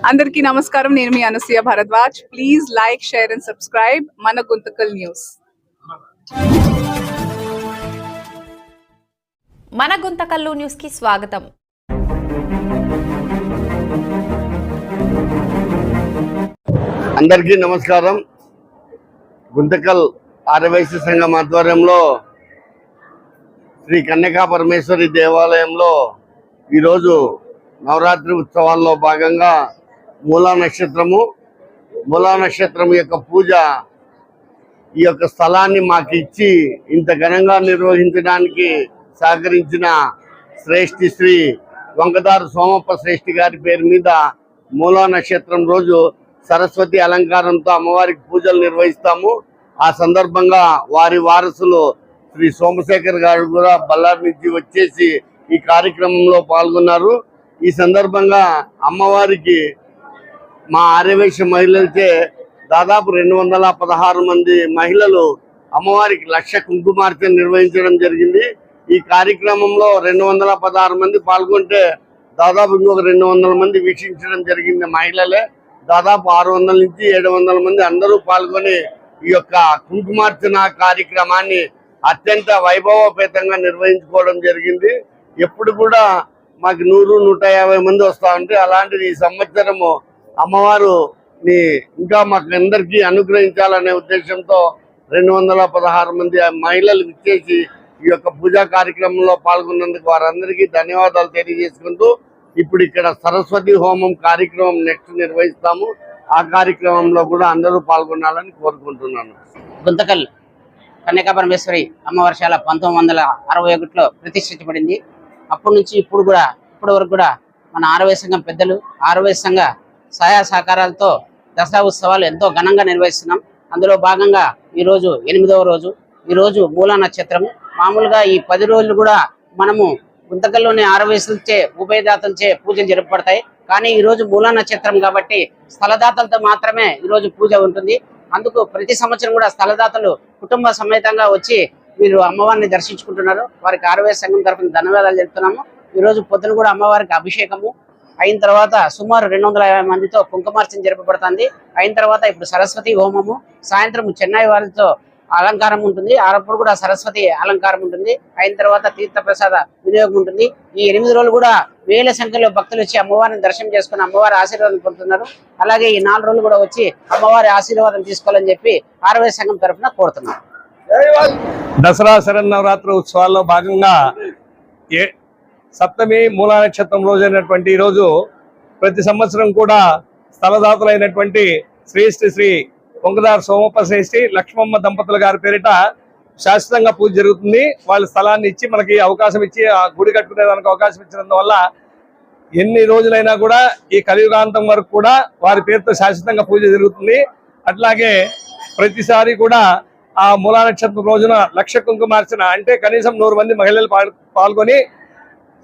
అందరికీ నమస్కారం. నేను మీ Anasuya Bharadwaj. Please like, share and subscribe మన గుంతకల్ న్యూస్. మన గుంతకల్లు న్యూస్ కి స్వాగతం. అందరికీ నమస్కారం. గుంతకల్ ఆర్యవైశ్య సంఘం ఆధ్వర్యంలో శ్రీ కన్యకా పరమేశ్వరి దేవాలయంలో ఈరోజు నవరాత్రి ఉత్సవాల్లో భాగంగా మూలా నక్షత్రం యొక్క పూజ ఈ యొక్క స్థలాన్ని మాకు ఇచ్చి ఇంత ఘనంగా నిర్వహించడానికి సహకరించిన శ్రేష్ఠి శ్రీ వంకదారు సోమప్ప శ్రేష్ఠి గారి పేరు మీద మూలా నక్షత్రం రోజు సరస్వతి అలంకారంతో అమ్మవారికి పూజలు నిర్వహిస్తాము. ఆ సందర్భంగా వారి వారసులు శ్రీ సోమశేఖర్ గారు కూడా బళ్ళారి నుంచి వచ్చేసి ఈ కార్యక్రమంలో పాల్గొన్నారు. ఈ సందర్భంగా అమ్మవారికి మా ఆర్యవైశ్య మహిళలచే దాదాపు 216 మంది మహిళలు అమ్మవారికి 1,00,000 కుంకుమార్చన నిర్వహించడం జరిగింది. ఈ కార్యక్రమంలో 216 మంది పాల్గొంటే దాదాపు ఇంకొక 200 మంది వీక్షించడం జరిగింది. మహిళలే దాదాపు 600 నుంచి 700 మంది అందరూ పాల్గొని ఈ యొక్క కుంకుమార్చన కార్యక్రమాన్ని అత్యంత వైభవపేతంగా నిర్వహించుకోవడం జరిగింది. ఎప్పుడు కూడా మాకు 100-150 మంది వస్తూ ఉంటే అలాంటిది ఈ సంవత్సరము అమ్మవారుని ఇంకా మాకు అందరికీ అనుగ్రహించాలనే ఉద్దేశంతో 216 మంది మహిళలు ఇచ్చేసి ఈ యొక్క పూజా కార్యక్రమంలో పాల్గొన్నందుకు వారందరికీ ధన్యవాదాలు తెలియజేసుకుంటూ ఇప్పుడు ఇక్కడ సరస్వతి హోమం కార్యక్రమం నెక్స్ట్ నిర్వహిస్తాము. ఆ కార్యక్రమంలో కూడా అందరూ పాల్గొనాలని కోరుకుంటున్నాను. గుంతకల్ కన్యకా పరమేశ్వరి అమ్మవారిశాల 1961లో ప్రతిష్ఠించబడింది. అప్పటి నుంచి ఇప్పటి వరకు కూడా మన ఆర్యవైశ్య సంఘం పెద్దలు ఆర్యవైశ్య సంఘ సహాయ సహకారాలతో దసరా ఉత్సవాలు ఎంతో ఘనంగా నిర్వహిస్తున్నాం. అందులో భాగంగా ఈరోజు 8వ రోజు. ఈరోజు మూలా నక్షత్రం. మామూలుగా ఈ 10 రోజులు కూడా మనము గుంతకల్లోని ఆర్యవైశ్యులచే ఉభయదాతలచే పూజలు జరపబడతాయి. కానీ ఈరోజు మూలా నక్షత్రం కాబట్టి స్థలదాతలతో మాత్రమే ఈరోజు పూజ ఉంటుంది. అందుకు ప్రతి సంవత్సరం కూడా స్థలదాతలు కుటుంబ సమేతంగా వచ్చి వీరు అమ్మవారిని దర్శించుకుంటున్నారు. వారికి ఆర్యవైశ్య సంఘం తరఫున ధన్యవాదాలు చెప్తున్నాము. ఈరోజు పొద్దున కూడా అమ్మవారికి అభిషేకము అయిన తర్వాత సుమారు 250 మందితో కుంకుమార్చన జరపబడుతుంది. అయిన తర్వాత ఇప్పుడు సరస్వతి హోమము, సాయంత్రం చెన్నై వారితో అలంకారం ఉంటుంది. ఆరప్పుడు కూడా సరస్వతి అలంకారం ఉంటుంది. అయిన తర్వాత తీర్థ ప్రసాద వినియోగం ఉంటుంది. ఈ 8 రోజులు కూడా వేల సంఖ్యలో భక్తులు వచ్చి అమ్మవారిని దర్శనం చేసుకుని అమ్మవారి ఆశీర్వాదం పొందుతున్నారు. అలాగే ఈ 4 రోజులు కూడా వచ్చి అమ్మవారి ఆశీర్వాదం తీసుకోవాలని చెప్పి ఆర్యవైశ్య సంఘం తరఫున కోరుతున్నారు. దసరా శరన్నవరాత్రి ఉత్సవాల్లో భాగంగా సప్తమి మూలా నక్షత్రం రోజైనటువంటి ఈ రోజు ప్రతి సంవత్సరం కూడా స్థలదాతలైనటువంటి శ్రేష్ఠి శ్రీ వంకదారు సోమప్ప శ్రేష్ఠి లక్ష్మమ్మ దంపతుల గారి పేరిట శాశ్వతంగా పూజ జరుగుతుంది. వాళ్ళ స్థలాన్ని ఇచ్చి మనకి అవకాశం ఇచ్చి ఆ గుడి కట్టుకునేదానికి అవకాశం ఇచ్చినందువల్ల ఎన్ని రోజులైనా కూడా ఈ కలియుగాంతం వరకు కూడా వారి పేరుతో శాశ్వతంగా పూజ జరుగుతుంది. అట్లాగే ప్రతిసారి కూడా ఆ మూలా నక్షత్రం రోజున 1,00,000 కుంకుమార్చన అంటే కనీసం 100 మంది మహిళలు పాల్గొని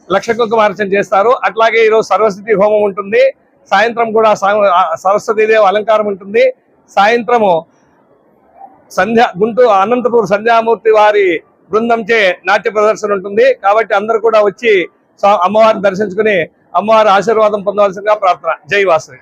1,00,000 కుంకుమార్చన చేస్తారు. అట్లాగే ఈరోజు సరస్వతి హోమం ఉంటుంది. సాయంత్రం కూడా సరస్వతీదేవి అలంకారం ఉంటుంది. సాయంత్రము గుంటూరు అనంతపూర్ సంధ్యామూర్తి వారి బృందంచే నాట్య ప్రదర్శన ఉంటుంది. కాబట్టి అందరూ కూడా వచ్చి అమ్మవారిని దర్శించుకుని అమ్మవారి ఆశీర్వాదం పొందవలసిందిగా ప్రార్థన. జై వాసవి.